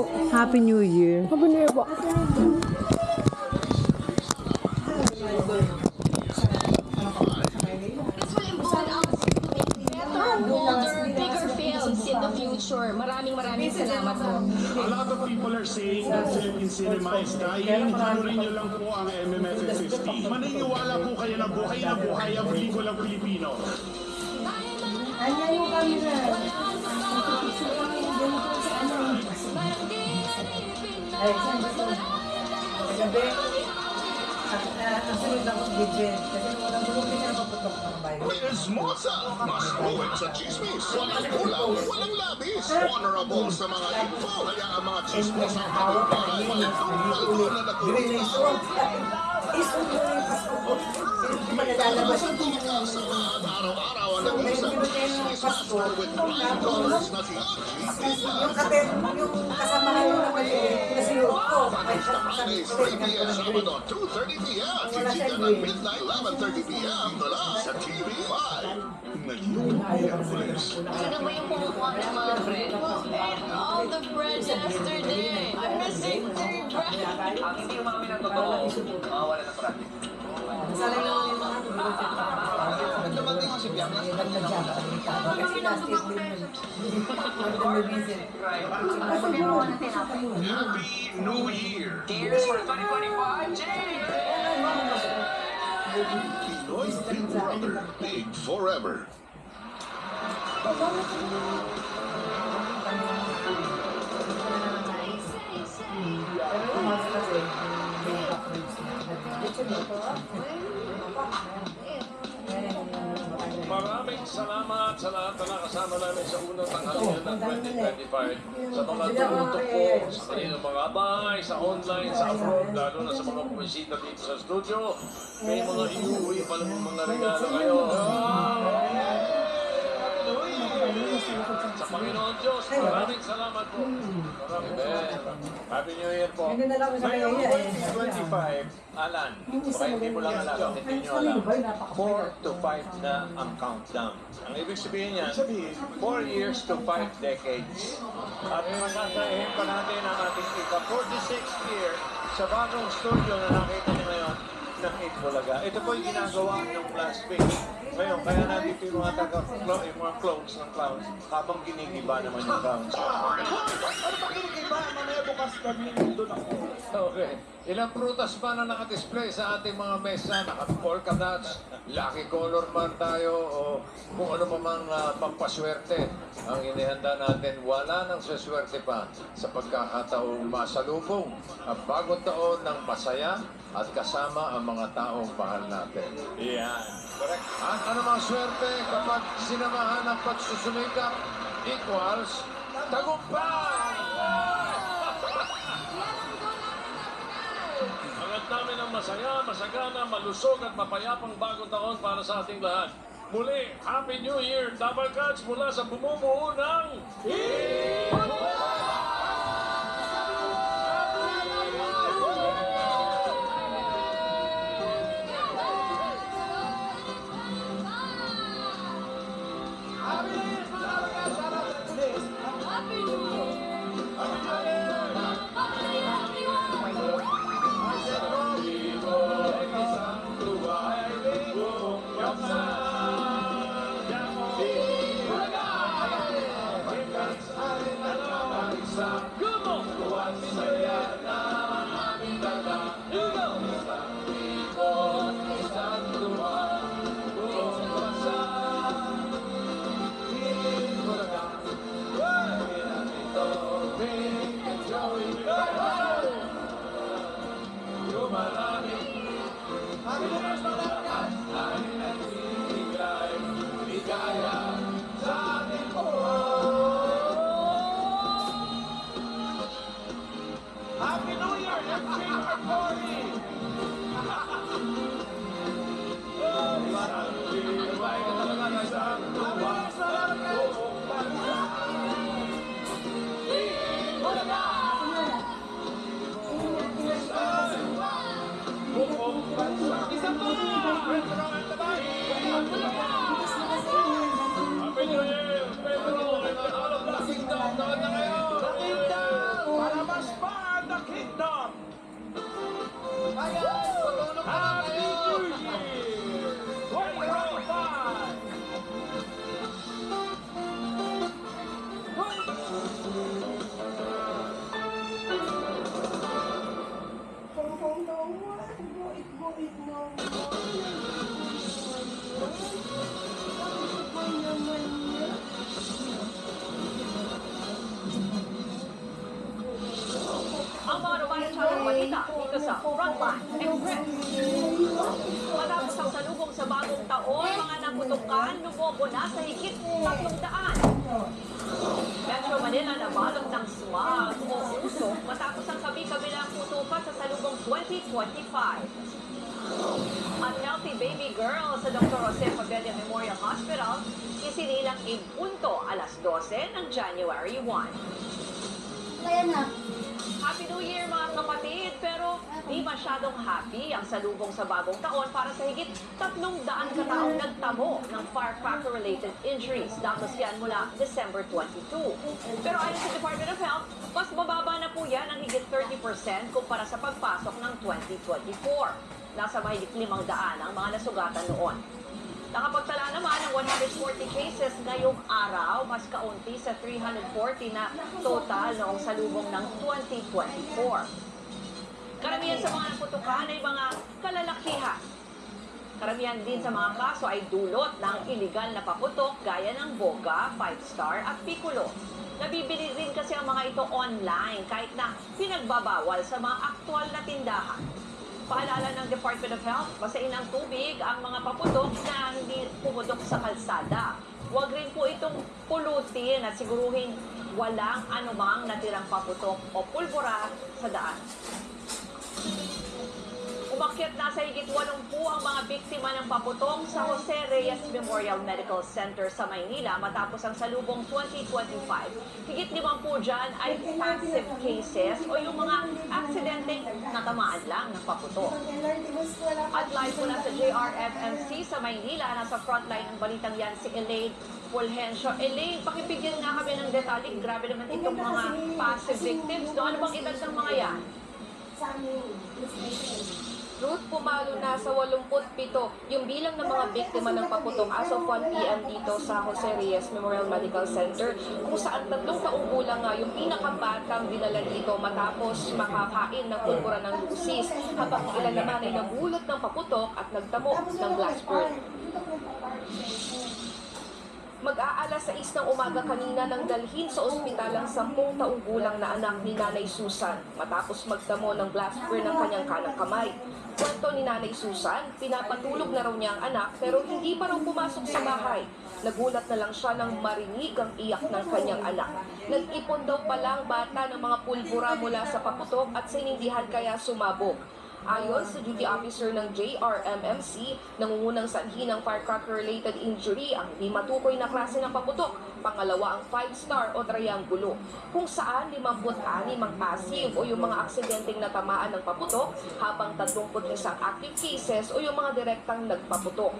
po. Happy New Year. Happy New Year po. In the future. Maraming salamat po. A lot of people are saying that Philippine cinema is dying. Panurin niyo lang po ang MMFF50. Maniniwala po kayo na buhay ang pelikulang Pilipino. Ayan yung camera. Ay, saan gusto? Gabi. Ang sunod ako sa Gidget. Kasi walang bulong din na paputok ng bayo. Ms. Moza, mas fluent sa chismis. Walang kulang, walang labis. Honorable sa mga info. Kaya ang mga chismis ang hawak. Walang tungkol na natulog. Isang mo yung Pasko ko. Hindi pa nalalabas. Araw-araw ang nag-iisang chismis master with flying colors na si Yung kapit, yung kasamahan mo naman kasi yung ko. Fridays, 3 p.m. Sabado, 2:30 p.m. Chichika ng midnight, 11:30 p.m. Mula sa TV5. Ngayong Miyerkules. Sino ba yung kumukuha ng mga bread? And all the bread yesterday. I'm missing 3 bread. Ang hindi umami ng totoo, wala na parati. Sana naman yung mga Dumating mo si Biang. kasi last year din yun. Mag-visit. Happy New Year! Cheers for 2025, cheers! Pinoy Big Brother, big forever. Maraming salamat sa lahat na nakasama namin sa unang tanghalian ng 2025. Sa mga tumutok po, sa kanilang mga bahay, sa online, sa abroad, lalo na sa mga bumisita dito sa studio. May mga iuwi pa lang mga regalo kayo. Sa Panginoon Diyos, maraming salamat po. Maraming Happy New Year po. Ngayong 2025, Alan, baka hindi mo lang alam, hindi nyo alam, 4 to 5 na ang countdown. Ang ibig sabihin niyan, 4 years to 5 decades. At masasahin pa natin ang ating ika-46th year sa bagong studio na nakita niyo ngayon ng Itbulaga. Ito po yung ginagawa ng plastic. Ngayon, kaya nandito yung mga yung mga clones ng clowns habang ginigiba naman yung clowns. Ano ba kinikiba? Mamaya bukas kami doon ako. Okay. Ilang prutas pa na nakadisplay sa ating mga mesa, naka-polka dots, lucky color man tayo, o kung ano pa mang pampaswerte ang inihanda natin. Wala nang saswerte pa sa pagkakataong masalubong ang bagong taon ng masaya at kasama ang mga taong mahal natin. Yan. Correct. At anumang swerte kapag sinamahan ng pagsusumikap equals tagumpay! Hangad namin ang masaya, masagana, malusog at mapayapang bagong taon para sa ating lahat. Muli, Happy New Year! Double Cuts mula sa bumubuo ng Happy New Year! Let's change our party! Happy New Year! Pedro! All of blessings down! Dapat na kayo! Ayan, matulog na lang Happy kayo! New Year! 2025! Ang mga lumayas-sayang balita dito sa Frontline Express. Matapos ang salubong sa bagong taon, mga naputukan, lumobo na sa higit 300. Metro Manila nabalot ng smog o usok matapos ang kabi-kabilang putukan sa salubong 2025. Unhealthy baby girl sa Dr. Jose Pabella Memorial Hospital, isinilang punto alas 12 ng January 1. Kaya na. Happy New Year mga kapatid! Pero di masyadong happy ang salubong sa bagong taon para sa higit 300 kataong nagtamo ng firecracker-related injuries datos yan mula December 22. Pero ayon sa Department of Health, mas bababa na po yan ang higit 30% kumpara sa pagpasok ng 2024. Nasa mahigit 500 ang mga nasugatan noon. Nakapagtala naman ng 140 cases ngayong araw, mas kaunti sa 340 na total noong salubong ng 2024. Karamihan sa mga naputukan ay mga kalalakihan. Karamihan din sa mga kaso ay dulot ng iligal na paputok gaya ng Boga, 5-star at Piccolo. Nabibili rin kasi ang mga ito online kahit na pinagbabawal sa mga aktual na tindahan. Paalala ng Department of Health, basain ang tubig ang mga paputok na hindi pumutok sa kalsada. Huwag rin po itong pulutin at siguruhin walang anumang natirang paputok o pulbura sa daan. Umakyat na sa higit 80 ang mga biktima ng paputok sa Jose Reyes Memorial Medical Center sa Maynila matapos ang salubong 2025. Higit 50 dyan ay passive cases o yung mga aksidenteng natamaan lang ng paputok. At live mula sa JRFMC sa Maynila, nasa frontline ng balitang yan si Elaine Fulgencio. Elaine, pakibigyan nga kami ng detalye. Grabe naman itong mga passive victims. No? Ano bang edad ng mga yan? Ruth, pumalo na sa 87 yung bilang ng mga biktima ng paputok as of 1 p.m. dito sa Jose Reyes Memorial Medical Center, kung saan 3 taong gulang nga yung pinakabatang dinala dito matapos makakain ng pulbura ng lusis, habang ilan naman ay nabulot ng paputok at nagtamo ng blast burn. Mag-aalas 6 ng umaga kanina nang dalhin sa ospital ang 10 taong gulang na anak ni Nanay Susan matapos magtamo ng blast burn ng kanyang kanang kamay. Kwento ni Nanay Susan, pinapatulog na raw niya ang anak pero hindi pa raw pumasok sa bahay. Nagulat na lang siya nang marinig ang iyak ng kanyang anak. Nag-ipon daw palang bata ng mga pulbura mula sa paputok at sinindihan kaya sumabog. Ayon sa duty officer ng JRMMC, nangungunang sanhi ng firecracker-related injury ang hindi matukoy na klase ng paputok, pangalawa ang 5-star o triangulo, kung saan 56 ang passive o yung mga aksidenteng natamaan ng paputok, habang 31 active cases o yung mga direktang nagpaputok.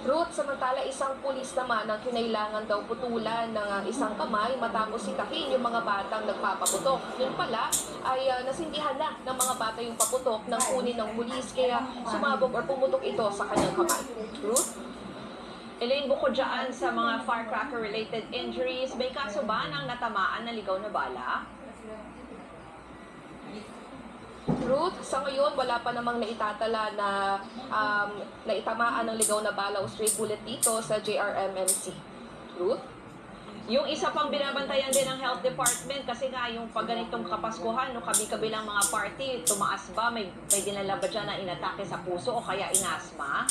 Ruth, samantala isang pulis naman ang kinailangan daw putulan ng isang kamay matapos sitahin yung mga batang nagpapaputok. Yun pala ay nasindihan na ng mga bata yung paputok ng kunin ng pulis kaya sumabog or pumutok ito sa kanyang kamay. Ruth? Elaine, bukod dyan sa mga firecracker-related injuries, may kaso ba ng natamaan na ligaw na bala? Ruth, sa ngayon wala pa namang naitatala na naitamaan ng ligaw na bala o stray bullet dito sa JRMMC. Ruth? Yung isa pang binabantayan din ng Health Department kasi nga yung pag ganitong kapaskuhan, no, kabi-kabilang mga party, tumaas ba? May dinala ba dyan na inatake sa puso o kaya inasma?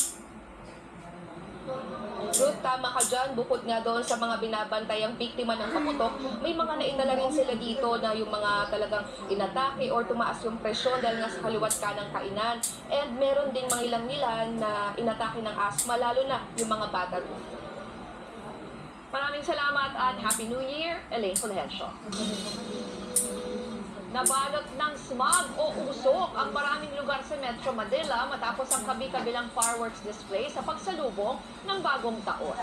Ruth, tama ka dyan. Bukod nga doon sa mga binabantayang biktima ng paputok, may mga naitala rin sila dito na yung mga talagang inatake or tumaas yung presyon dahil nga sa kaliwat ka ng kainan. And meron ding mga ilang-ilan na inatake ng asma, lalo na yung mga bata. Maraming salamat at Happy New Year, Elaine Fulgencio. Nabalot ng smog o usok ang maraming lugar sa Metro Manila matapos ang kabi-kabilang fireworks display sa pagsalubong ng bagong taon.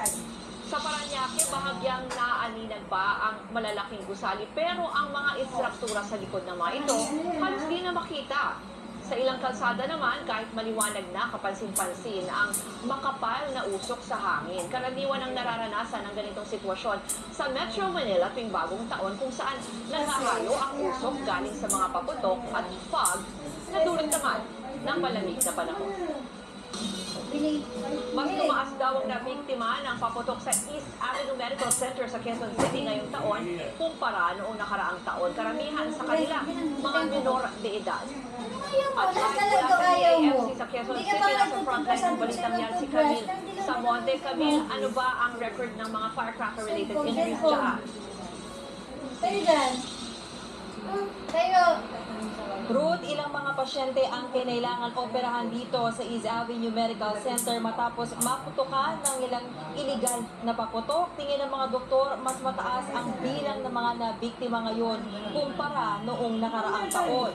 Sa Paranaque, bahagyang naaaninag pa ang malalaking gusali pero ang mga istruktura sa likod ng mga ito halos di na makita. Sa ilang kalsada naman, kahit maliwanag na, kapansin-pansin ang makapal na usok sa hangin. Karaniwan ang nararanasan ng ganitong sitwasyon sa Metro Manila tuwing bagong taon kung saan nangahalo ang usok galing sa mga paputok at fog na dulot naman ng malamig na panahon. Mas tumaas daw ang nabiktima ng paputok sa East Avenue Medical Center sa Quezon City ngayong taon kumpara noong nakaraang taon. Karamihan sa kanila, mga minor de edad. At kahit wala sa AFC sa Quezon City, nasa frontline ng balitang yan si Camille Samonte. Camille, ano ba ang record ng mga firecracker-related injuries dyan? Kayo dyan. Kayo. Ruth, ilang mga pasyente ang kinailangan operahan dito sa East Avenue Medical Center matapos maputukan ng ilang iligal na paputok. Tingin ng mga doktor, mas mataas ang bilang ng mga nabiktima ngayon kumpara noong nakaraang taon.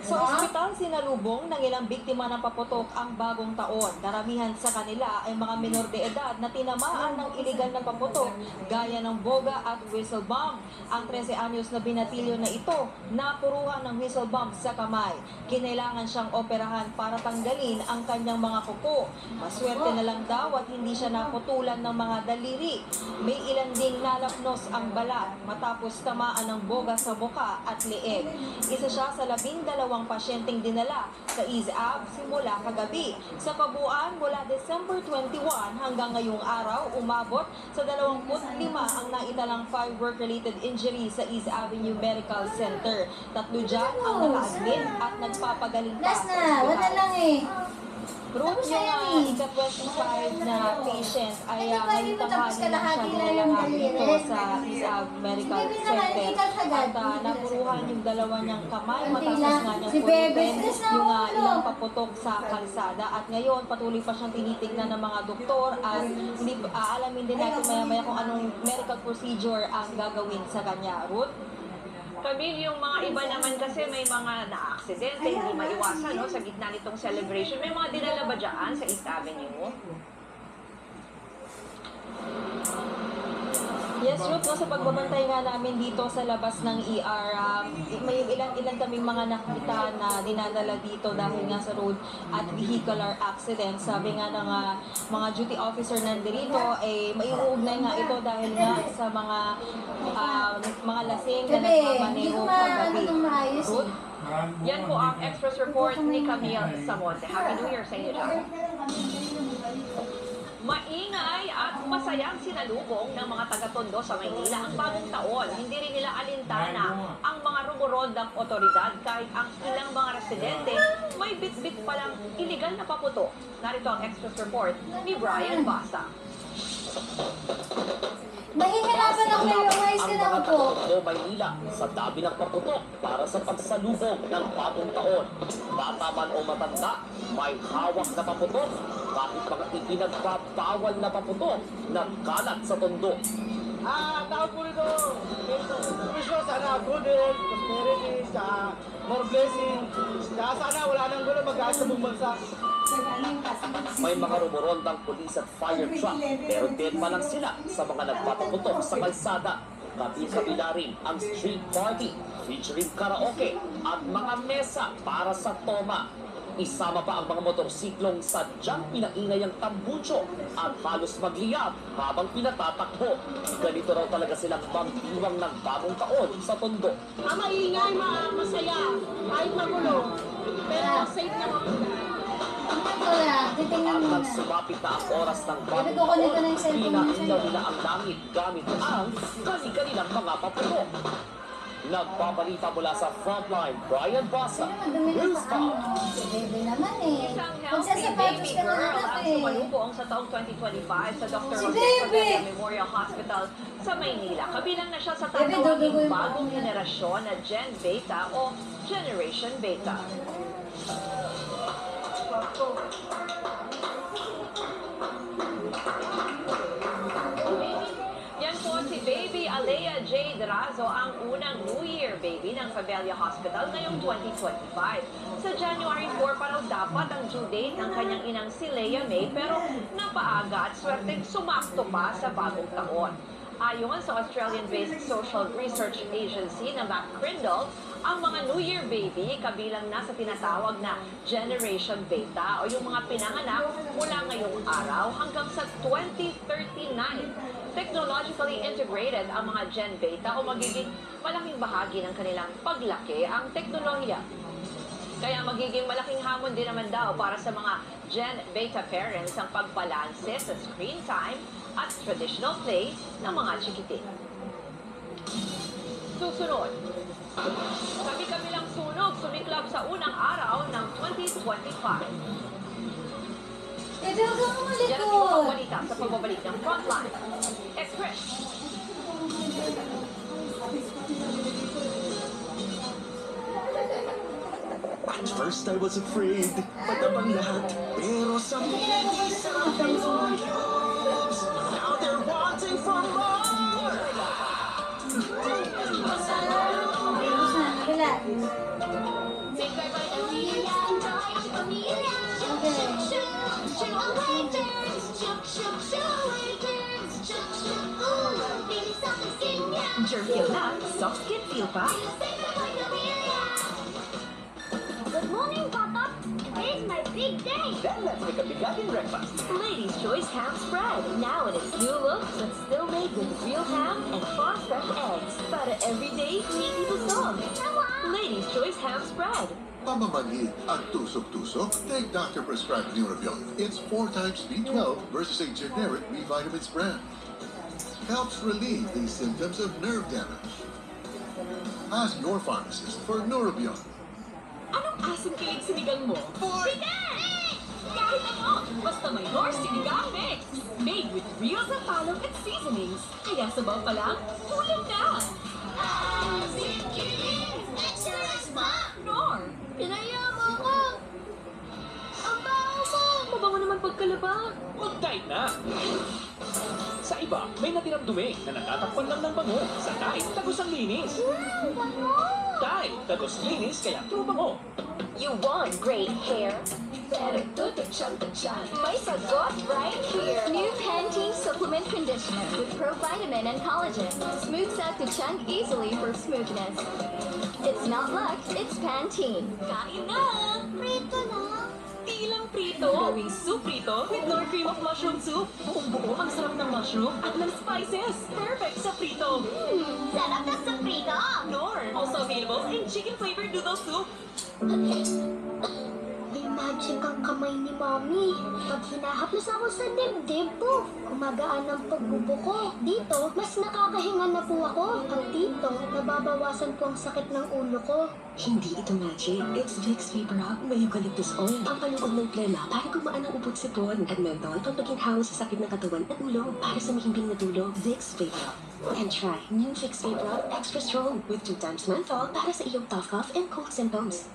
Sa ospital, sinalubong ng ilang biktima ng paputok ang bagong taon. Daramihan sa kanila ay mga minor de edad na tinamaan ng iligal na paputok gaya ng boga at whistle bomb. Ang 13 anyos na binatilyo na ito, napuruhan ng whistle bomb sa kamay. Kinailangan siyang operahan para tanggalin ang kanyang mga kuko. Maswerte na lang daw at hindi siya naputulan ng mga daliri. May ilan ding nalapnos ang balat matapos tamaan ng boga sa muka at leeg. Isa siya sa 12 pasyenteng dinala sa East Ave simula kagabi. Sa kabuuan, mula December 21 hanggang ngayong araw, umabot sa 25 ang naitalang fire-work-related injury sa East Avenue Medical Center. 3 dyan ang naka-admit at nagpapagaling pa Last sa na, wala ospital. lang eh. Ruth, yung ika-25 na patient ay ngayong tanghali na siya dinalahan dito sa East Ave Medical Center at napuruhan yung dalawa niyang kamay matapos nga niyang pulutin yung ilang paputok sa kalsada at ngayon patuloy pa siyang tinitignan ng mga doktor at hindi aalamin din natin maya-maya kung anong medical procedure ang gagawin sa kanya. Ruth? Camille, yung mga iba naman kasi may mga na-aksidente, hindi maiwasan no, sa gitna nitong celebration. May mga dinala ba dyan sa East Avenue? Yes, Ruth, no, sa pagbabantay nga namin dito sa labas ng ER, may ilan kaming mga nakita na dinadala dito dahil nga sa road at vehicular accident. Sabi nga ng mga duty officer nandito, maiuugnay nga ito dahil nga sa mga lasing na nagmamaneho kagabi. Ruth? Yan po ang express report ni Camille Samonte. Happy New Year sa inyo dyan. Maingay at masayang sinalubong ng mga taga-Tondo sa Maynila ang bagong taon. Hindi rin nila alintana ang mga rumorondang otoridad kahit ang ilang mga residente may bit-bit palang iligal na paputok. Narito ang express report ni Brian Basa. Mahihirapan ako na yung ayos ka na ako. Tondo, Maynila sa dami ng paputok para sa pagsalubong ng bagong taon. Bata man o matanda, may hawak na paputok. Kahit mga ipinagbabawal na paputok, nagkalat sa Tondo. Tao po nito. Wisyo, sana good health, prosperity, more blessing. Sana wala nang gulo mag-aas sa buong bansa. May mga rumorondang pulis at fire truck, pero dead pa lang sila sa mga nagpapaputok sa kalsada. Kabila rin ang street party, featuring karaoke at mga mesa para sa toma. Isama pa ang mga motorsiklong sadyang pinaingay ang tambucho at halos magliyab habang pinatatakbo. Ganito raw talaga silang magdiwang ng bagong taon sa Tondo. Maingay, masaya, kahit magulo, pero safe naman po. Titingnan At mo nang na. sumapit na ang oras ng bagong ko nito na taon, yung cellphone mo pinailaw sa'yo. nila ang langit gamit ang kani-kanilang mga paputok. Nagpabalita mula sa frontline, Brian Basa, News 5. Si Bebe naman eh. Isang healthy Magsasapatos baby ka na girl anak ang eh. sumalubong sa taong 2025 sa Dr. Si Jose Bebe! Padilla Memorial Hospital sa Maynila. Kabilang na siya sa Bebe, tatawaging dudugoy mo. bagong henerasyon na Gen Beta o Generation Beta. Yan po si Baby Alea J. Derazo, ang unang New Year baby ng Fabella Hospital ngayong 2025. Sa January 4 pa raw dapat ang due date ng kanyang inang si Leia May, pero napaaga at swerteng sumakto pa sa bagong taon. Ayon sa Australian-based social research agency na McCrindle, Ang mga New Year baby kabilang na sa tinatawag na Generation Beta o yung mga pinanganak mula ngayong araw hanggang sa 2039. Technologically integrated ang mga Gen Beta o magiging malaking bahagi ng kanilang paglaki ang teknolohiya. Kaya magiging malaking hamon din naman daw para sa mga Gen Beta parents ang pagbalanse sa screen time at traditional play ng mga chikitin. Susunod, kami-kamilang sunog sumiklab sa unang araw ng 2025. Ito ka Yan ang malikot. ibang balita sa pagbabalik ng Frontline Express. At first I was afraid, matabang lahat. Pero sa mga sarap ng volumes, now they're wanting for more. Tapos na, relax. Jerk feel na, soft skin feel pa. Good morning, Papa. Today's my big day. Then let's make a bigating breakfast. Ladies' Choice Ham Spread. Now in its new look, but still made with real ham and farm fresh eggs. Para everyday, meaty busog. Ladies' Choice Ham Spread. Pamamaliit at tusok-tusok, take Dr. Prescribed Neurobion. It's 4 times B12 versus a generic B vitamins brand. Helps relieve the symptoms of nerve damage. Ask your pharmacist for Neurobion. Anong asong kilig sinigang mo? Kahit ano! Basta may North Sinigang Mix! Made with real sapalong and seasonings. Kaya sabaw pa lang, tulog na! Nor! Pinaya mo ko. Ang baho mo. Mabango naman pagkalaba. Mag-diet na! Sa iba, may natirang dumi na natatakpan lang ng bango. Sa Tide, tagos ang linis. Tide, tagos linis kaya true bango. You want great hair? Better do the chunk-chunk. May sagot right here. New Pantene Supplement Conditioner with Provitamin and Collagen. Smooths out the chunk easily for smoothness. It's not luck, it's Pantene. Kain na! Prito na. Di lang prito. Gawing soup prito with Nor cream of mushroom soup. Buong-buo ang sarap ng mushroom at ng spices. Perfect sa prito. Sarap na sa prito. Nor, also available in chicken flavored noodle soup. May magic ang kamay ni Mommy. Pag hinahaplos ako sa dibdib ko, kumagaan ang pagbubuko. Dito, mas nakakahinga na po ako. At dito, nababawasan po ang sakit ng ulo ko. Hindi ito magic. It's Vicks Vapor Rub. May eucalyptus oil. Ang paluog ng plema para gumaan ang ubod sipon. At menthol pang pagkinhawa sa sakit ng katawan at ulo para sa mahimbing na tulog. Vicks Vapor Rub. And try new Vicks Vapor Rub Extra Strong with 2 times menthol para sa iyong cough and cold symptoms.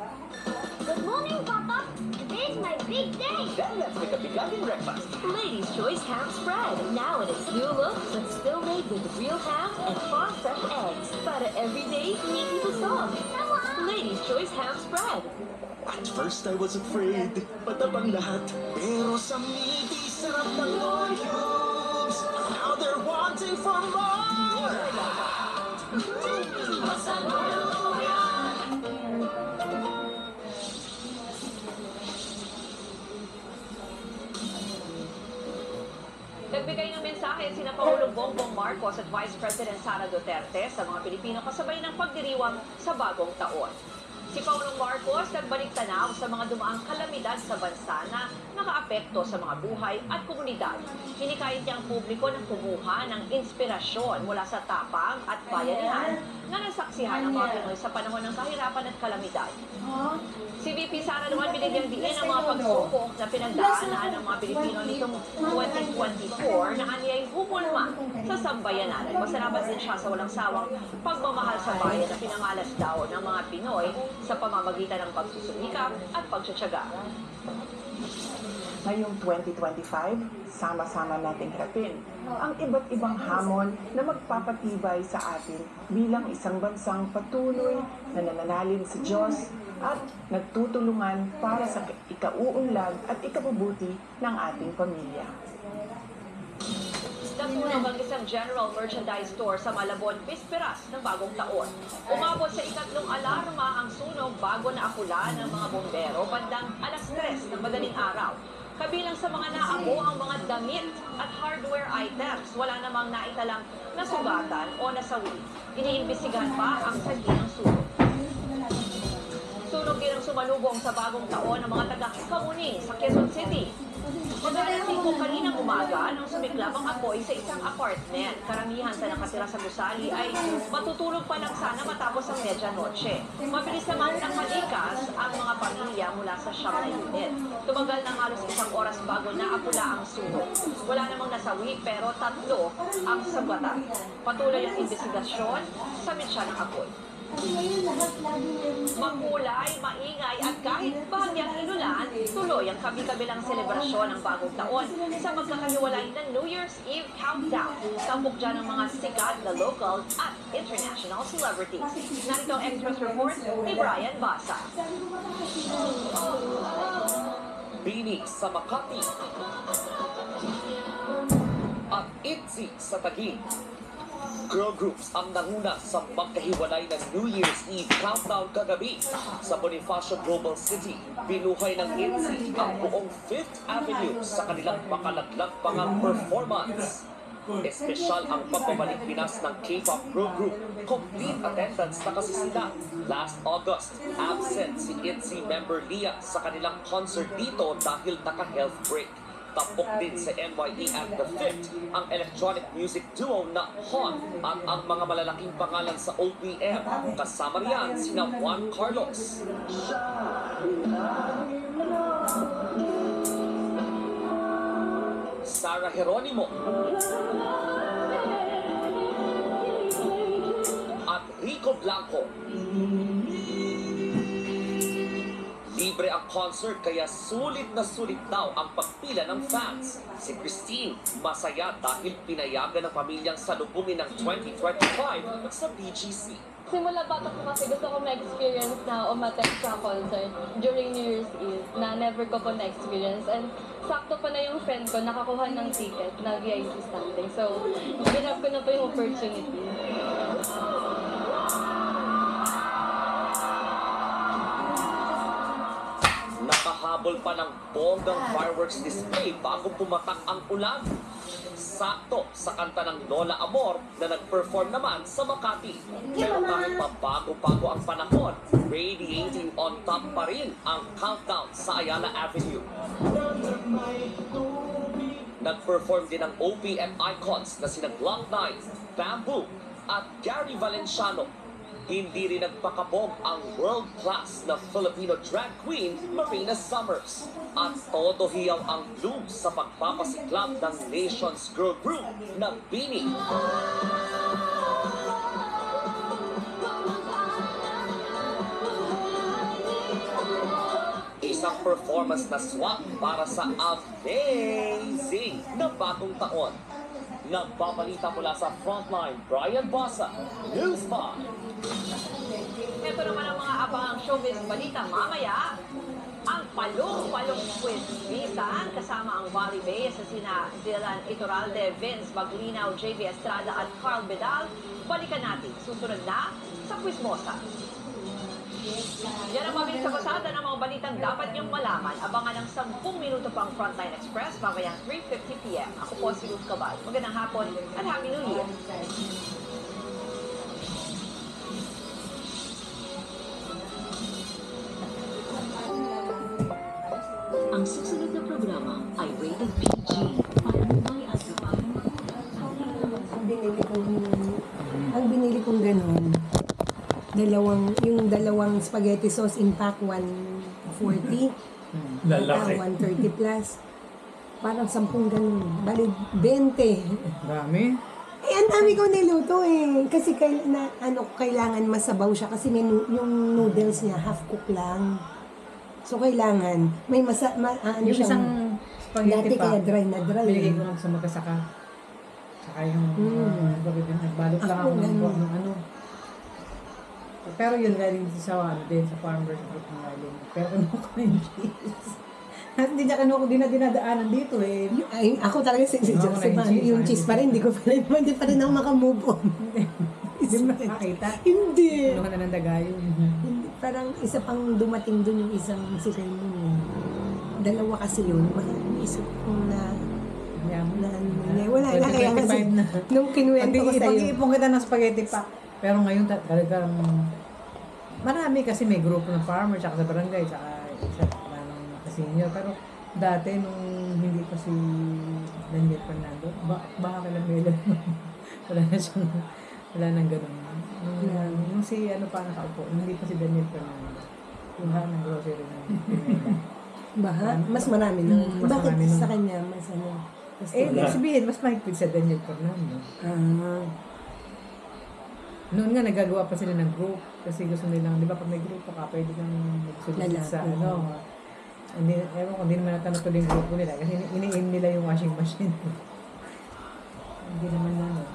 Good morning, Papa. Today's my big day. Then let's make a bigating breakfast. Ladies' Choice Ham Spread. Now in its new look, but still made with real ham and farm fresh eggs. Para everyday, meaty busog. Ladies' Choice Ham Spread. At first I was afraid, matabang lahat. Pero sa meaty sarap ng volumes, now they're wanting for more. Nagbigay ng mensahe sina Pangulong Bongbong Marcos at Vice President Sara Duterte sa mga Pilipino kasabay ng pagdiriwang sa bagong taon. Si Pangulong Marcos nagbalik tanaw sa mga dumaang kalamidad sa bansa na nakaapekto sa mga buhay at komunidad. Hinikayat niya ang publiko na kumuha ng inspirasyon mula sa tapang at bayanihan na nasaksihan ng mga Pinoy sa panahon ng kahirapan at kalamidad. Si VP Sara naman binigyang diin ang mga pagsubok na pinagdaanan ng mga Pilipino nitong 2024 na anyay humulma sa sambayanan. At masarapat din siya sa walang sawang pagmamahal sa bayan na pinangalas daw ng mga Pinoy sa pamamagitan ng pagsusumikap at pagtsatsaga. Ngayong 2025, sama-sama nating harapin ang iba't ibang hamon na magpapatibay sa atin bilang isang bansang patuloy na nananalig sa Diyos at nagtutulungan para sa ikauunlad at ikabubuti ng ating pamilya. Nasunog ang isang general merchandise store sa Malabon, bisperas ng bagong taon. Umabot sa ikatlong alarma ang sunog bago naakula ng mga bombero bandang 3:00 ng madaling araw. Kabilang sa mga naamo ang mga damit at hardware items. Wala namang naitalang nasugatan o nasawi. Iniimbestigahan pa ang sanhi ng sunog. Sunog din ang sumalubong sa bagong taon ng mga taga-Kamuning sa Quezon City. Mag-alasing ko kaninang umaga nang sumiklab ang apoy sa isang apartment. Karamihan sa nakatira sa gusali ay matutulog pa lang sana matapos ang medianoche. Mabilis namang nakalikas ang mga pamilya mula sa siyam na unit. Tumagal ng halos 1 oras bago naapula ang sunog. Wala namang nasawi pero 3 ang sabatan. Patuloy ang investigasyon sa mitya ng apoy. Makulay, maingay at kahit bahagyang inulan, tuloy ang kabi-kabilang selebrasyon ng bagong taon sa magkakahiwalay na New Year's Eve countdown. Tampok dyan ang mga sikat na local at international celebrities. Narito ang Express Report ni Brian Basa. Bini sa Makati at ITZY sa Taguig. Girl groups ang nanguna sa magkahiwalay ng New Year's Eve countdown kagabi sa Bonifacio Global City. Binuhay ng ITZY ang buong 5th Avenue sa kanilang makalaglag pangang performance. Espesyal ang pagbabalik Pinas ng K-pop girl group. Complete attendance na kasi sila. Last August, absent si ITZY member Lia sa kanilang concert dito dahil naka-health break. Tapok din sa NYE at The Fit ang electronic music duo na Hon at ang mga malalaking pangalan sa OPM. Kasama riyan sina Juan Carlos, Sarah Geronimo at Rico Blanco. Libre ang concert kaya sulit na sulit daw ang pagpila ng fans. Si Christine, masaya dahil pinayagan ng pamilyang salubungin ng 2025 sa BGC. Simula bata ko kasi gusto ko ma-experience na umattend sa concert during New Year's Eve na never ko po na-experience. And sakto pa na yung friend ko nakakuha ng ticket na VIP standing. So, ginap ko na po yung opportunity. Nakahabol pa ng bonggang fireworks display bago pumatak ang ulan. Sakto sa kanta ng Lola Amor na nag-perform naman sa Makati. Pero kahit pa bago-bago ang panahon, radiating on top pa rin ang countdown sa Ayala Avenue. Nag-perform din ang OPM icons na sina Glock 9, Bamboo at Gary Valenciano. Hindi rin nagpakabog ang world-class na Filipino drag queen Marina Summers. At todo hiyaw ang bloom sa pagpapasiklab ng nation's girl group na Bini. Isang performance na swak para sa amazing na bagong taon. Nagbabalita mula sa Frontline, Brian Basa, News 5. Ito naman ang mga abangang showbiz balita mamaya. Ang palong-palong kwestisan kasama ang Valley Bay sa sina Dylan Iturralde, Vince Maglinaw, JV Estrada at Carl Bedal. Balikan natin susunod na sa Quizmosa. Yan ang mabilis sa pasada ng mga balitang dapat niyong malaman. Abangan ng 10 minuto pang Frontline Express mamayang 3:50 p.m. Ako po si Ruth Cabal. Magandang hapon at Happy New Year! Ang susunod na programa ay rated PG para may asapang. Ang binili kong ganun, yung dalawang spaghetti sauce in pack 140, Lalaki. 130 plus. Parang 10 ganun. Bali, 20. Dami. Eh, ang dami ko niluto eh. Kasi kailangan masabaw siya kasi yung noodles niya half cook lang. So, kailangan may yung siyang, isang spaghetti dati pa, kaya dry na dry. binigay ko lang sa magkasaka. Saka yung nagbalot lang ako ng ano. Pero yun galing sa farmers group ng galing. Pero ano ko yung cheese. Hindi niya dinadaanan dito eh. Ay, ako talaga si Joseph. Yung cheese pa rin, hindi pa rin ako makamove on. Hindi mo nakakita? Hindi. Ano ka na ng dagayo? Hindi. Parang isa pang dumating dun yung isang si Raymond. Dalawa kasi yun. Isip kong na wala na kaya kasi nung kinuwento ko sa'yo. Pag-iipon kita ng spaghetti pack. Pero ngayon talagang marami kasi may grupo ng farmer tsaka sa barangay tsaka isa ng senior. Pero dati nung hindi pa si Daniel Fernando, baka kailan Melo wala nang ganun. Nung si ano pa nakaupo, hindi pa si Daniel Fernando. Yung ng grocery na Baha? Mas marami na. Mas Bakit marami sa kanya? Mas ano? Sabihin, mas mahigpit sa Daniel Fernando. Noon nga, nagagawa pa sila ng group. Kasi gusto nilang, di ba pag may group ka, pwede kang magsulit sa ano. Ewan ko, hindi naman natanong yung grupo nila. Kasi ini-aim nila yung washing machine. Hindi naman na, no.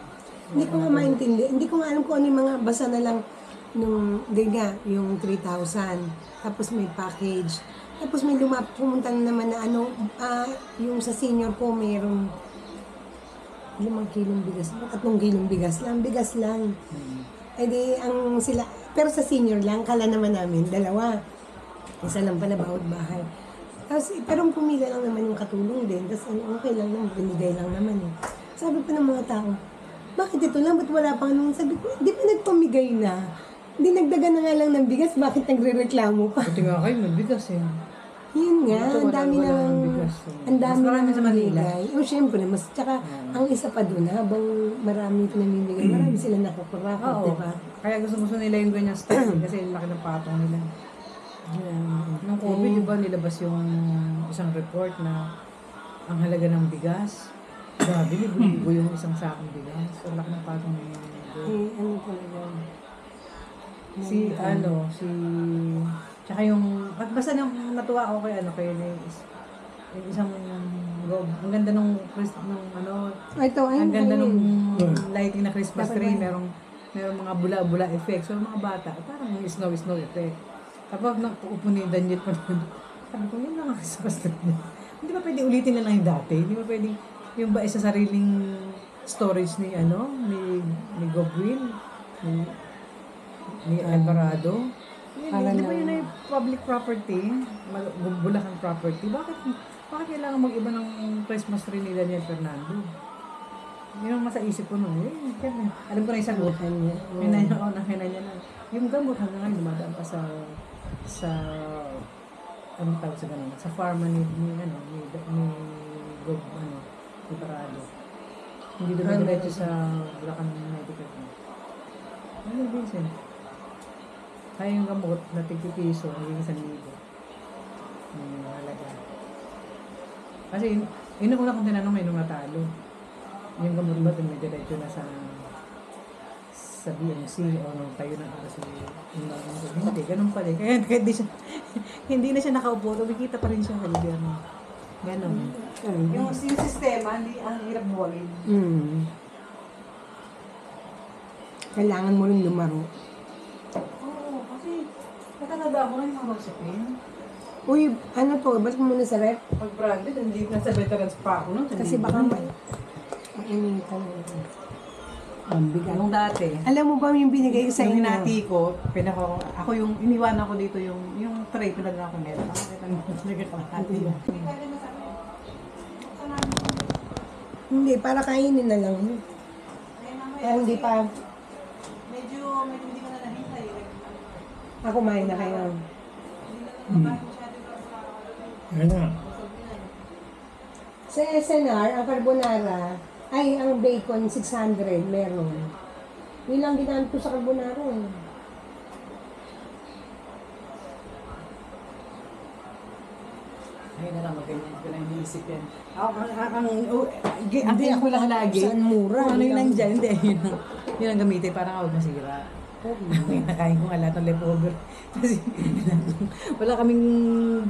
Hindi ko nga maintindihan. Hindi ko nga alam kung ano yung mga basa na lang nung, di nga, yung 3,000. Tapos may package. Tapos may pumunta na naman na ano, yung sa senior ko mayroong 5 kilong bigas. 3 kilong bigas lang. Eh di, ang sila, pero sa senior lang, kala naman namin, 2. Isa lang pala bawat bahay. Tapos, pero pumila lang naman yung katulong din. Tapos okay lang naman, binigay lang naman eh. Sabi pa ng mga tao, bakit ito lang? Ba't wala pang nung? Sabi ko, di ba nagpamigay na? Hindi nagdagan na nga lang ng bigas, bakit nagre-reklamo pa? Buti nga kayo, may bigas eh. Yun nga, ang dami nang marami sa Manila. O syempre, mas tsaka ang isa pa doon, habang marami pinamimigay, marami sila nakukurakot, di ba? Kaya gusto nila yung ganyan step kasi laki ng patong nila. Nung COVID, di ba nilabas yung isang report na ang halaga ng bigas, grabe, libo yung isang sakong bigas. So, laki ng patong nila. Ano talaga? Tsaka yung, basta nung natuwa ako kay yung isang ang ganda nung ang ganda nung lighting na Christmas tree, merong mga bula-bula effect. So, mga bata, parang snow effect. Kapag naupo ni Daniel pa nun, sabi ko, yun lang ang Christmas tree. Hindi ba pwede ulitin na lang yung dati? Hindi ba pwede yung ba isa sariling storage ni Gobwin, ni Alvarado? Di ba yun ay public property, Bulacan property? Bakit kailangan mag-iba ng Christmas tree ni Daniel Fernando? Yun ang nasa isip ko nun. Alam ko na yung sagot. Nakina niya na. Yung gamot hanggang ngayon, dumadaan pa sa anong tawag sa ganun? Sa farm ni Alvarado. Hindi dumidiretso sa Bulacan Medical. Ano Vincent? Kaya yung gamot na tig-piso, naging 1,000. Halaga. Kasi, yun ang una kong tinanong nung natalo. Yung gamot ba, dumidiretso na sa BMC o nung tayo ng aras hindi, ganun pala. Kaya hindi na siya nakaupo, kumikita pa rin siya sa gobyerno. Ganun. Yung sistema, ang hirap buwagin. Kailangan mo rin lumaro. Natatanda ako ng mga magsipin. Uy, ano to? Balik mo muna sa rep? Pag branded, hindi nasa veterans pa ako nun. Kasi baka may... Ang bigat. Nung dati. Alam mo ba yung binigay ko sa inyo? Yung hinati ko, ako yung iniwan ako dito yung tray pinag ako nila. Hindi, para kainin na lang. Kaya hindi pa... Medyo hindi ko na nahintay. Ako kumain na kayo. Sa SNR, ang carbonara, ay ang bacon 600 meron. Yun lang ginamit ko sa carbonara eh. Ayun na lang, maganyan ko lang iniisip yan. Hindi ako lang lagi. Saan mura? Ano yung nandyan? Hindi, yun ang gamitin, parang huwag masira. Nakain ko nga lahat ng leftover. Kasi wala kaming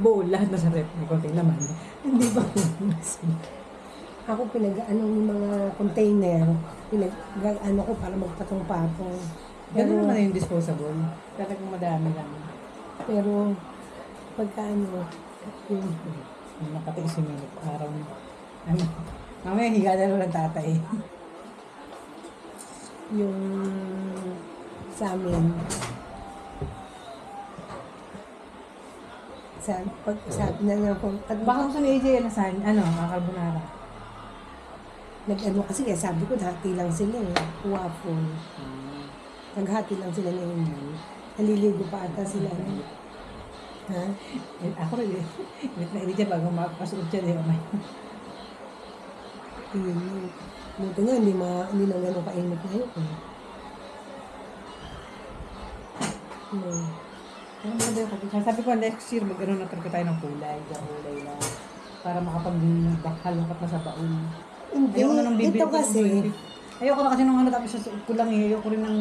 bowl, lahat na sa rep. May konting laman. Hindi ba? Ako pinag-ano yung mga container. Pinag-ano ko para magpatong-patong. Ganun naman na yung disposable. Talagang madami lang. Pero pagka ano, Nakatiis si Minit. Araw na. Mamaya higa na lang tatay. Yung sa amin, sabi na lang kung Baka gusto ni AJ carbonara. Nag-ano kasi kaya sabi ko, hati lang sila eh. Waffle. Naghati lang sila na yun. Naliligo pa ata sila. Ha? Ako rin eh. Hindi siya bago makapasok siya. Di ba? Buti nga, hindi na gano'ng kainit na yun. Sabi ko, next year, mag-ano na talaga tayo ng kulay. Kulay lang. Para makapag-halongkat na sa baon. Hindi, Ayoko na nang bibili. ito kasi. Ayoko na kasi nung tapos sa suot ko lang eh. Ayoko rin ng...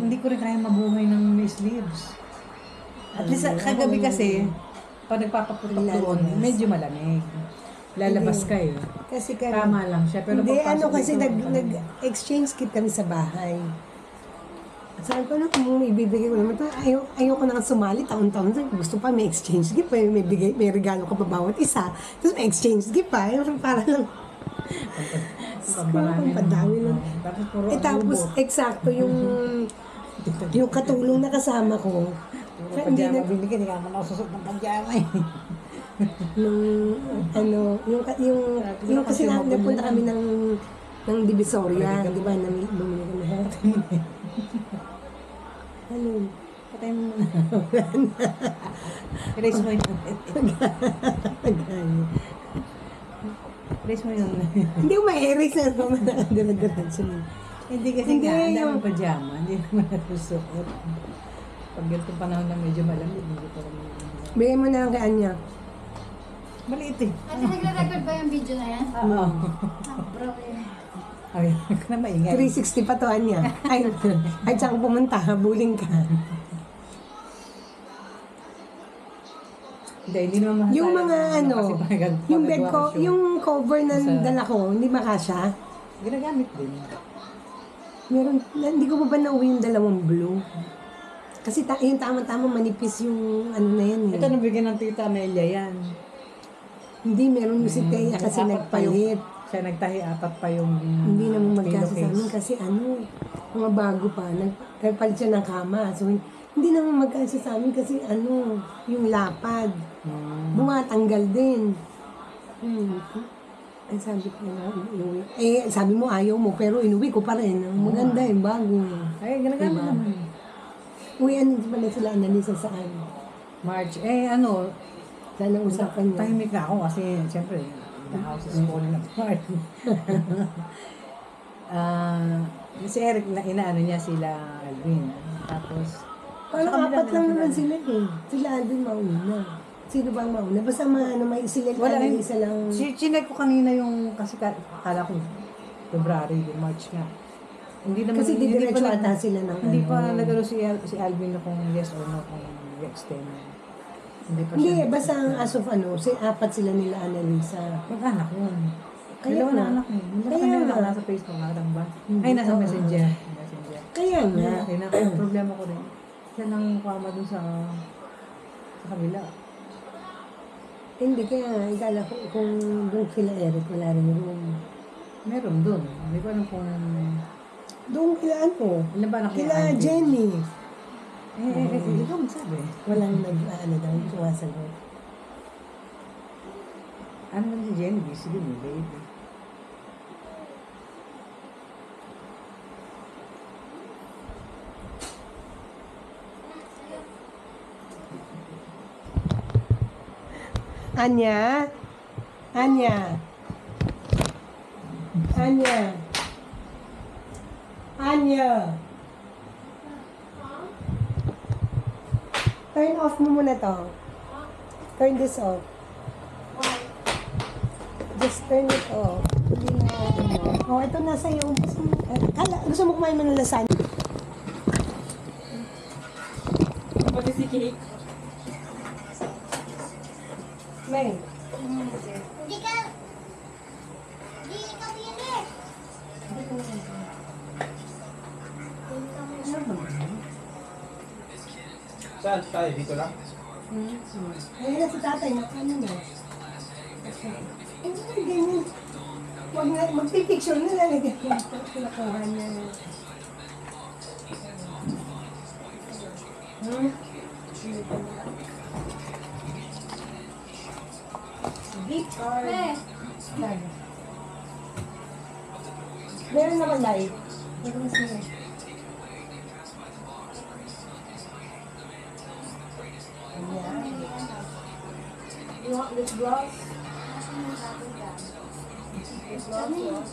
Hindi ko rin kaya mabuhay ng may sleeves. At least kagabi kasi, pag nagpapaputok doon, medyo malamig. Lalabas ka eh. Kasi tama lang siya. Pero hindi, pagpasok kasi dito, nag-exchange kit kami sa bahay. Sabi ko na, kung ibibigay ko naman ito, ayoko nang sumali taon-taon. Gusto pa may exchange gift, may regalo ka pa bawat isa. Tapos may exchange gift pa. Para lang. Pagpadami lang. Tapos, eksakto yung katulong na kasama ko. Pajama, binigyan, hindi ka naman nasusot ng pajama eh. Yung kasi napunta kami ng Divisoria, di ba? Bumili kami ha? Ano? Patay mo muna. Erase mo yun. Erase mo yun. Hindi ko ma-erase na naman nakadala-diretso niya. Hindi kasi nga, ang daming pajama, hindi naman nasusot. Pag ganito panahon na medyo malamig, hindi ko rin. Bigay mo na lang kay Anya. Maliit eh. Ate, nagre-record ba yung video na yan? Oo. Bro, eh. Ay, huwag na maingay. 360 pa to, Anya. Ay, saan ko pumunta, habuling ka. Hindi naman yung mga yung bed ko, yung cover na dala ko, hindi makasya. Ginagamit din. Meron, hindi ko pa ba nauwi yung dalawang blue? Kasi yung tama-tama manipis yung ano na yan eh. Ito nabigyan ng Tita Amelia yan. Hindi, meron yung si Teya kasi nagpalit. Siya nagtahi, 4 pa yung hindi naman magkasa sa amin kasi mga bago pa. Nagpalit siya ng kama. So, hindi naman magkasa sa amin kasi yung lapad. Bumatanggal din. Ay, sabi ko na, inuwi. Sabi mo ayaw mo, pero inuwi ko pa rin. Maganda yung bago. Ay, ginagamit naman. Uy, ano pala sila analisa saan? March. Sana usapan niya. Tahimik na ako kasi, siyempre, the house is falling apart. Si Eric, inaano niya sila Alvin. Tapos, parang 4 lang naman sila eh. Sila Alvin mauna. Sino bang mauna? Basta may sila analisa lang. Chinek ko kanina yung, kasi akala ko, February, March nga. Hindi naman, kasi didiretso ata sila ng hindi pa nagano si Alvin na kung yes or no kung i-extend. Hindi, basta as of 4 sila nila Annalisa. Mag-anak yun. Kaya na anak mo. Kaya nga. Nasa Facebook na ba? Ay, nasa Messenger. Kaya nga. Problema ko rin. Siya nang kama dun sa kabila. Hindi, kaya nga. Ikala ko kung doon sila Eric, wala rin room. Meron dun. Hindi ko alam kung... Doon kila Ilan ba kila Jenny. Ikaw magsabi. Walang daw, sumasagot. Ano naman si Jenny? Busy din baby. Anya? Turn off mo muna to. Turn this off. Just turn it off. Hindi na ito nasa iyo. Gusto mo kumain mo ng lasagna? Pati si Cake. May. Hindi ka pinis. Saan tayo? Dito lang? Ayun na si tatay, ano na. Ay, ganyan. Huwag na, magpipicture na lang. Pinakuha niya. Gift card. Meron naman live. Meron sila. You want this gloss? This gloss?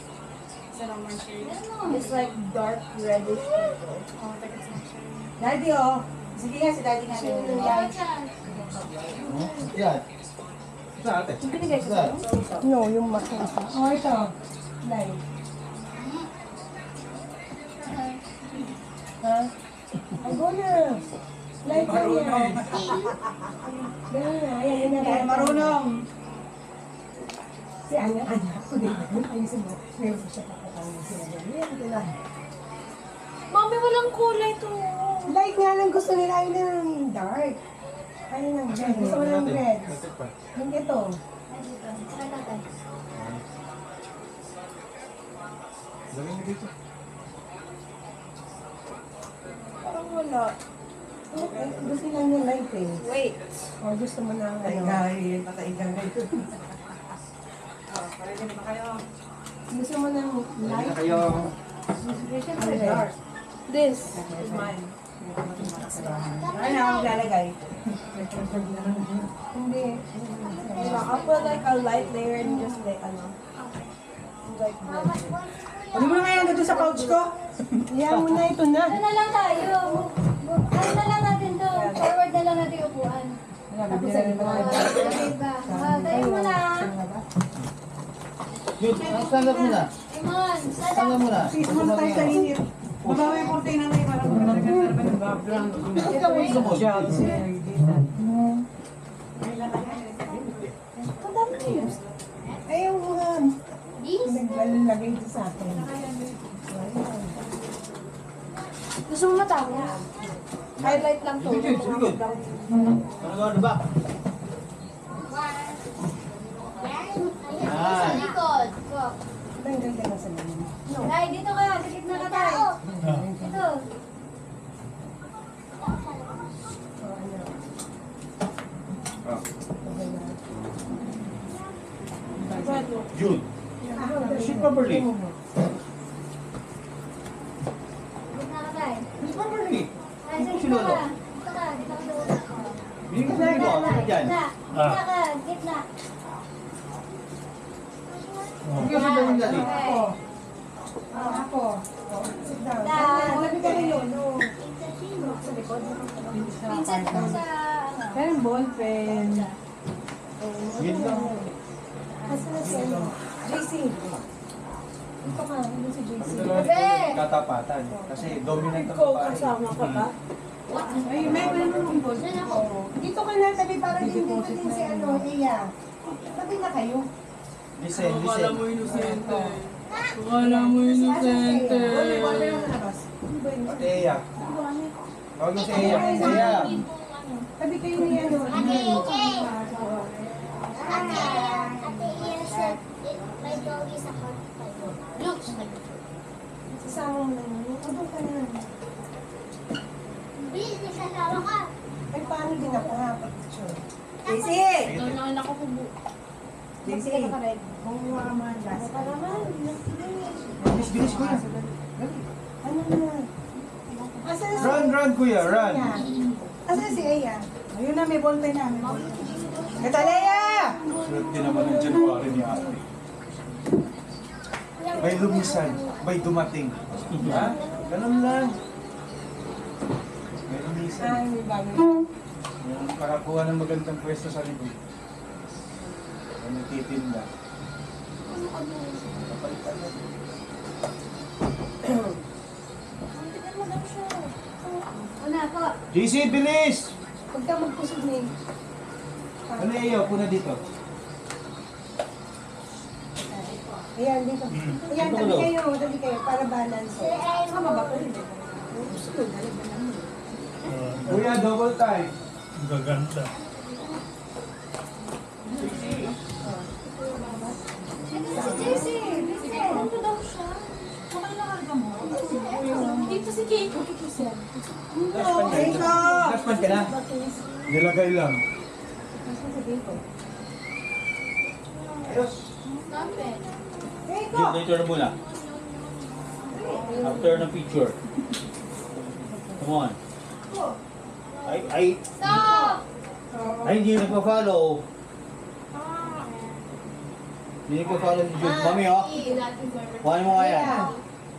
It's like dark reddish purple. Daddy, oh. Sige nga, si Daddy nga. Yan. Sa ate. No, yung makin. Oh, ito. Live. Ha? Ay, go na. Live na yan. Ganun na. Ayan na. Kaya marunong. Si Anya ko din. Ayusin mo. Meron ko siya kakatawin sila. Yan, ito na. Mami, walang kulay to. Light nga lang gusto nila. Ayaw na ng dark. Ayaw ng red. Gusto mo ng red. Hindi ito. Lagay mo dito. Parang wala. Okay. Gusto lang yung light eh. Wait. O gusto mo na Ay, ano. gahil. Pataigan ngayon. Pareho na ba kayo? Gusto mo ng light. Na kayo. Siyempre dark. This is mine. Ay, na ako lalagay. Hindi. I'll put like a light layer and just like, ano. Like, Ano mo na ngayon doon sa pouch ko? Iyan mo na ito na. Ano na lang tayo? Ano na lang natin to? Forward na lang natin yung upuan. Tapos sa iba. Okay ba? Tayo mo na. Yun, stand up muna. Imon, stand Stand up up. muna. Please, muna tayo sa init. Mabawi yung kurtina na yun. Parang maganda na background. Ikaw mo gusto mo. Ayaw mo nga. Naglalagay ito sa akin. Gusto mo matapos? highlight lang to. Sige, sige. Ano ba? Sa likod. Go. Tanggal ka na sa lamin. Ay, dito ka. Sa gitna ka tayo. Dito. Yun. Shoot properly. Gitna ka tayo. Shoot properly. Ay, sa gitna ka. Dito ka. Dito ka sa utak ko. Bigyan ko sa ito. Diyan. Gitna. Gitna ka. Gitna. Bigyan ko sa ito dali. Okay. Ako. Sit down. Down. Labi ka rin yun. Sa likod. Pinset ko sa ano. Pero ball pen. Yun lang. Kasi na si ano? JC. Dito ka. Ano si JC? Katapatan. Kasi dominant ang Ikaw babae. kasama ka ba? Ay, may ng ball pen. Dito ka na tabi para dito din si ano, Iya. Tabi na kayo. Listen, listen. inosente. Akala mo inosente. Ate Eya. Tawag mo si Eya. Eya. Tabi kayo ni ano. Ate Ian said my dog is a hot dog. Looks like it. Sasama mo lang yun. Ano ka na? Bilis, nagsasama ka. Ay, paano din ako ha? Pag-picture. JC! Ito na anak ko kubo. JC! Kung mga mga gas. Bilis kuya. Ano na? Asa na si Run, kuya, run. Iya? Asa si Iya? Ayun na, may ball pen na. May ball pen. Katalaya! Swerte naman ng January ni ate. May lumisan, may dumating. Ha? Ganun lang. May lumisan. Ay, may bago. Yung nakakuha ng magandang pwesto sa likod. May nagtitinda. Kapalitan na. Una po. JC, bilis! Huwag ka magkusog na Ano iyo? Puna dito. Ayan, dito. Ayan, Dito tabi ko. kayo, para balance. Sama ba ko rin? Kuya, double time. Gaganda. Ano daw siya? Makailangan mo. Dito si Keiko. Last ka na? Nilagay lang. Stop it. Later na muna. After ng picture. Come on. Stop! Ay, hindi nagpa-follow. Hindi nagpa-follow si Jude. Mami, oh. Kuhanin mo nga yan.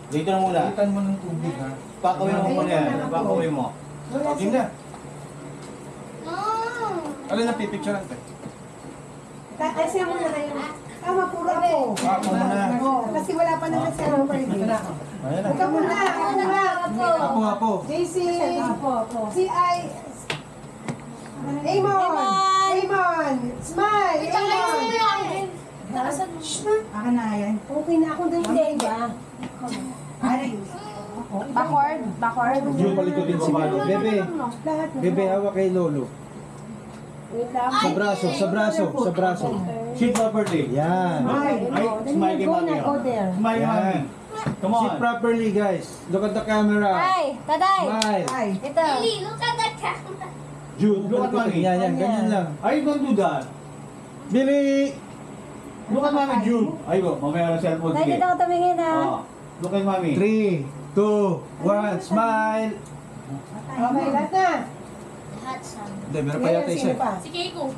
Dito na muna. Itan mo ng tubig, ha? Pakawin mo muna yan. Pakawin mo. Game na. Alin na pipicture natin? Kasi ako na kayo. Tama, puro ako. Ako muna. Kasi wala pa naman si Robert. Ayan na. Huwag ka muna. Ako. JC. Si I. Amon. Smile. Amon. Akin na yan. Okay na ako dun, diba? Backward. Jude, palikutin si Malo. Bebe, hawak kay Lolo. Sa braso. Sit properly. Yan. Smile kay Mami. Smile kay Mami. Come on. Sit properly, guys. Look at the camera. Hi, Taday. Smile. Ito. Lily, look at the camera. Jude, look at Mami. Yan. Ganyan lang. Are you going to do that? Billy! Look at Mami, Jude. Ayun, mamaya na cellphone. Sige. Dito ako tumingin ha. Look at Mami. 3, 2, 1, smile. Okay, lahat na. Hindi, meron pa yata isa. Si Keiko.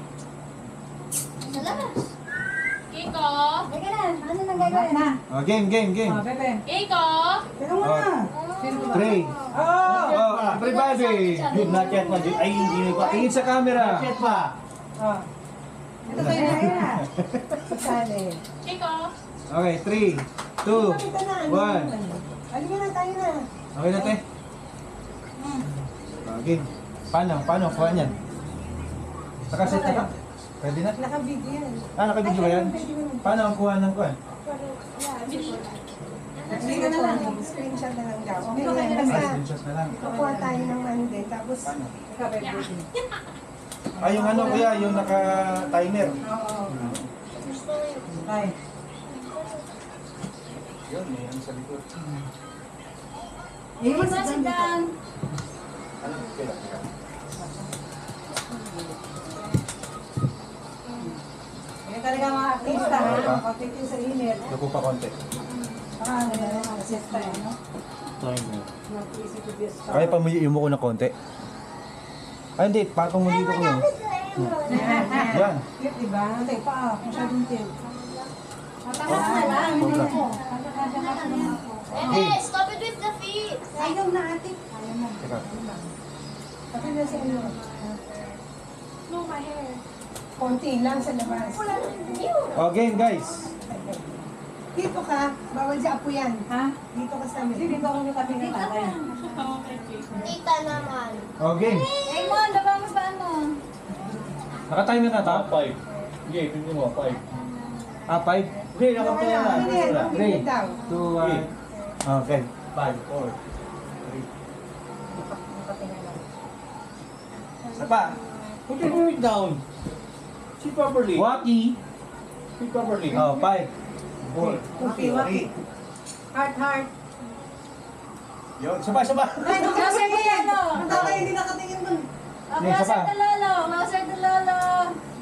Sa labas. Keiko. Teka na, ano nang gagawin? Oh, game. Bebe. Keiko. Teka muna. 3. Everybody. Jude, na-chat pa. Ay, hindi pa. Tingin sa camera. Na-chat pa. Ito tayo na yan. Sali. Keiko. Okay, 3, 2, 1. Halika na, tayo na. Okay na, te. Game. Paano? Kuha niyan. Nakaset na ka? Pwede na? Naka-video yan. Naka-video ba yan? Paano ang kuha ng kuha? Hindi ka na lang. Screenshot na lang daw. Okay, Screenshot na lang. kukuha tayo ng ano din. Tapos, Yung ano kuya, yung naka-timer. oo. Ay. Yun, may ano sa likod. Iwan sa dyan. Ano? Kaya. Yan talaga mga artista, ha? Patitin sa init. Napo pa konti. Set tayo, no? Timer. Kaya pa mo yung ko na konti. Ay hindi, patong mo dito ko yun. Yan. Cute, diba? Tay pa, masyadong cute. Matakas na lang. Stop it with the feet. Ayaw na ate. Teka. Pati na sa inyo. No, my hair. Konti lang sa labas. Okay guys. Dito ka. Bawal sa apo yan. Ha? Dito ka sa amin. Dito ako yung tabi ng tatay. Tita naman. Okay. Hey, Mon, baba mo ba ano? Naka-timer na ta? 5. Sige, pindi mo, 5. 5? Okay, naka-timer na. 3, 2, 1. Okay. 5, 4, 3. Sapa? Put your feet down. Sit properly. Waki. Sit properly. 5, 4, 3. Heart. Yun, sapa. Ay, nakasin mo yan. Ang tawag hindi nakatingin dun. Closer to Lolo. Closer to Lolo.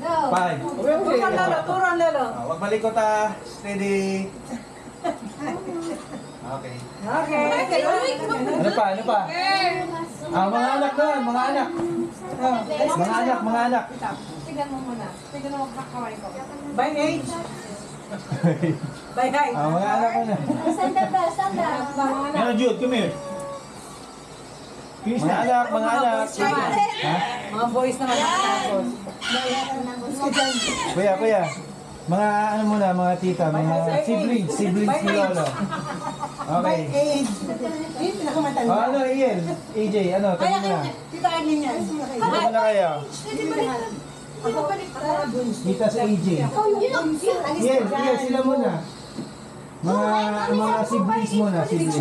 Go. 5. Turon lolo. Wag malikot ah. Steady. Okay. Ano pa? Mga anak doon, mga anak. Mga anak. Tignan mo muna. Tignan mo kakaway ko. By age. By height. Mga anak ko na. Stand up. Ano Jude, come here. Mga anak. Ha? Mga boys naman tapos. Kuya. Mga ano muna, mga tita, mga siblings ni Lolo. Okay. Age. Yung pinakamatanda. Ano, Ian? AJ, ano, tayo na. Tita Arlene yan. Dito na kayo. Dita sa AJ. Ian, sila muna. Mga siblings mo na, siblings.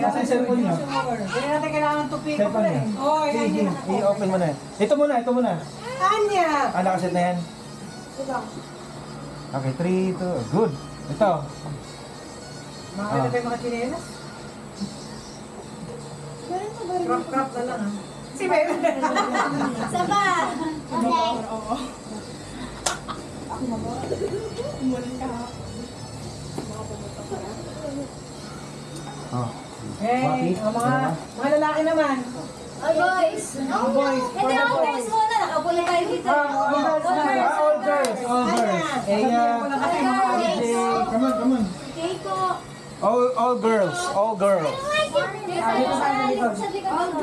Nasa yung cellphone niyo? Hindi natin kailangan tupi ko Cellphone pala niyo? eh. Oo, yan Sige, yun. i-open mo na. Ito muna. Anya! Nakaset na yan? Okay, 3, 2, good. Ito. Makakita tayo mga chinelas. Crop na lang ah. Si Bebe. Saba! Okay. Oh. Eh, mga lalaki naman. Oh, boys. Oh, boys. Hindi, ako guys muna. Nakapula tayo dito. All girls. Come on. Keiko. All girls.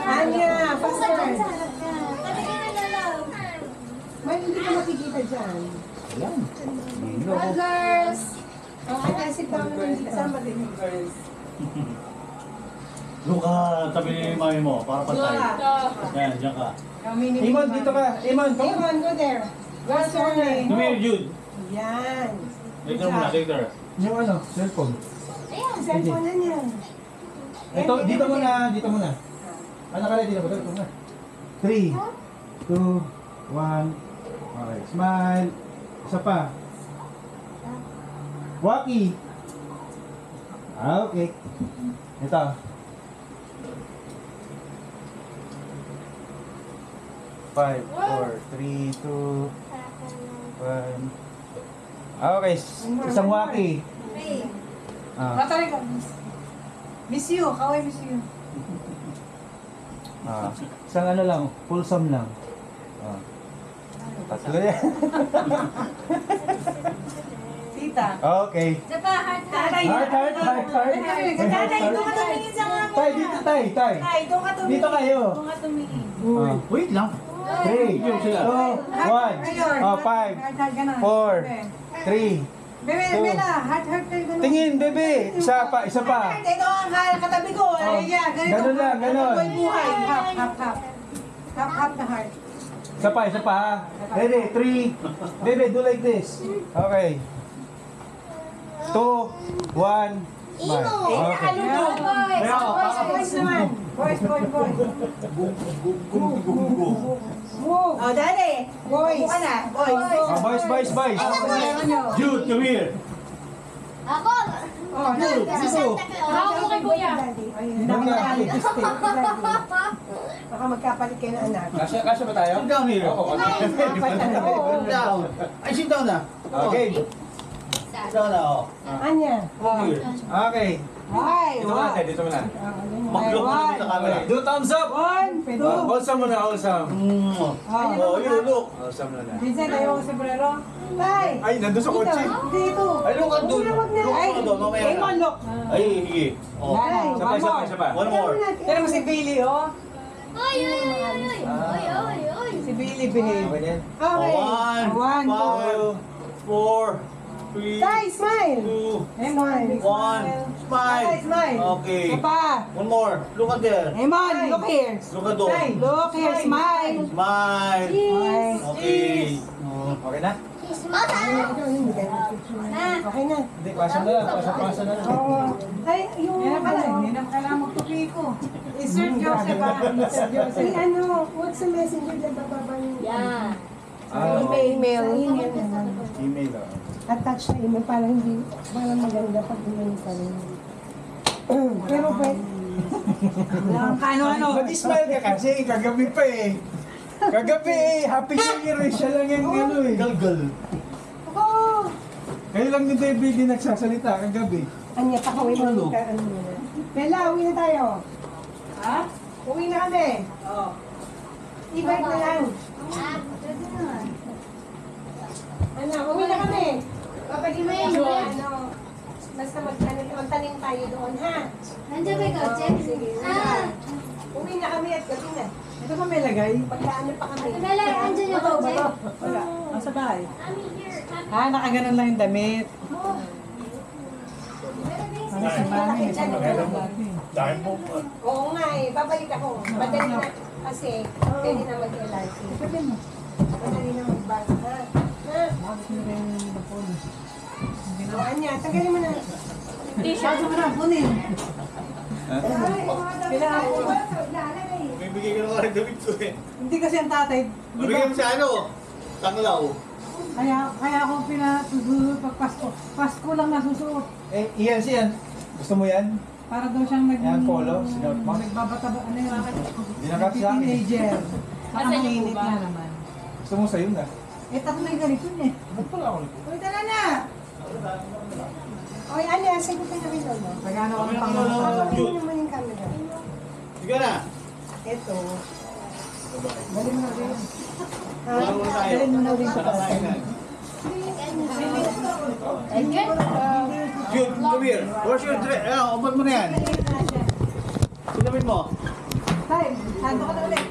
Anya, faster. May hindi ka makikita dyan. Ayan. All girls. Anya, sit down naman dito. Sama din yung girls. Doon ka, tabi ni mami mo, para pantay. Ayan, dyan ka. Imon, dito ka. Imon, come on. Imon, go there. What's your name? Come here, Jude. Yan. Later muna, later. Yung cellphone. Ayan, cellphone na niya. Ito, dito muna. Nakalay dito ba? Ito muna. 3, 2, 1. Okay, smile. Isa pa. Waki. Okay. Ito. Five, 4, 3, 2, 1. Okay, isang waki. Tatari ka. Miss you. Kaway miss you. Isang ano lang, pulsam lang. Tatlo yan. Tita. Okay. Saba, heart. Heart. Tatay, doon ka tumingin sa mga. Tay, dito tay. Tay, doon ka tumingin. Dito kayo. Doon ka tumingin. Wait lang. 3, 2, 1, 5, 4, 3. Bebe, heart kayo ganun. Tingin, bebe. Isa pa. Ito ang katabi ko. Ayan, Ganun lang, ganun. Ito buhay. Half na heart. Isa pa. Ready, 3. Bebe, do like this. Okay. 2, 1. Smile. Okay. Boys naman. Boys. Move. Oh, daddy. Boys. Upo ka na. Boys. Boys. Jude, come here. Ako. Jude, dito. Ako kay kuya. Baka magkapalit kayo ng anak. Kasya ba tayo? Sit down here. Down. Ay, sit down na. Okay. Sit down na, Anya. Okay. Hi. Dito mo na. Mag-look mo na sa camera. Do thumbs up. 1, 2. Awesome mo na, awesome. You look. Awesome na. Vincent, ayaw ko sa brero. Tay. Ay, nandun sa kotse. Dito. Ay, look at doon. Look at doon, mamaya na. Raymond, look. Ay, sige. Isa pa. One more. Tira mo si Bailey, oh. Oy. Si Bailey, behave. Okay din. Okay. 1, 2, 4, 3, Tay, smile. 2, Smile. 1. Smile. Smile. Okay. Pa. One more. Look at there. Raymond, look here. Look at doon. Look here, smile. Smile. Okay. Okay na? Okay na. Hindi, pasa na lang. Pasa na lang. Oo. Ay, yung Yan na pala, hindi na kailangan magtupi ko. Sir Joseph, Ay, what's the messenger na bababa niyo? Yeah. Email. Email. Attach na email para hindi, para maganda pag email pa rin. Pero pwede. ano. Mag-smile ka kasi, kagabi pa eh. Happy New Year eh. Siya lang yung ano eh. Galgal. Oo. Kayo lang ni Baby din nagsasalita kagabi. Anya, pakawin mo ka. Bella, uwi na tayo. Ha? Uwi na kami. Oo. I-bike na lang. Uwi na kami. Papag-email mo. Basta magtanim tayo doon, ha? Nandiyan ba ikaw, Jen? Sige. Uwi na kami at gabi na. Ito ka may lagay. Pagkaano pa kami. Ate Bella, andyan yung ikaw, Jen? Wala. Nasa bahay. Nakaganon lang yung damit. Nasa bahay. Dahil po. Oo nga eh. Babalik ako. Madali na. Kasi pwede na mag-LRT. Madali na mag-bus. Ha? Bakit nyo rin yung phone? Anya, tanggalin mo na. T-shirt mo na, kunin. May bigay ko ng damit ko eh. Hindi kasi ang tatay. Mabigay mo sa ano? Tanglaw. Kaya ako pinatutulog pag Pasko. Pasko lang nasusuot. Eh, iyan siyan. Gusto mo yan? Para daw siyang Yan, polo. Sinuot mo. nagbabataba, ano yun? Dinakat sa akin. Teenager. Saka Asan yung mainit kuba? na naman. Gusto mo sa'yo na. Eh, tatlo yung ganito niya eh. Ba't pala ako nito? Uy, tala na! Oy, Anya, sagutin na rin lolo. Pagano kami pang Tingnan naman yung camera. Sige na. Ito. Dali mo na rin. Wala muna tayo. Dali mo na rin. Sa kasainan. Jude, come here. Where's your dress? Umpad mo na yan. Sinamit mo. Tay, sando ka na ulit.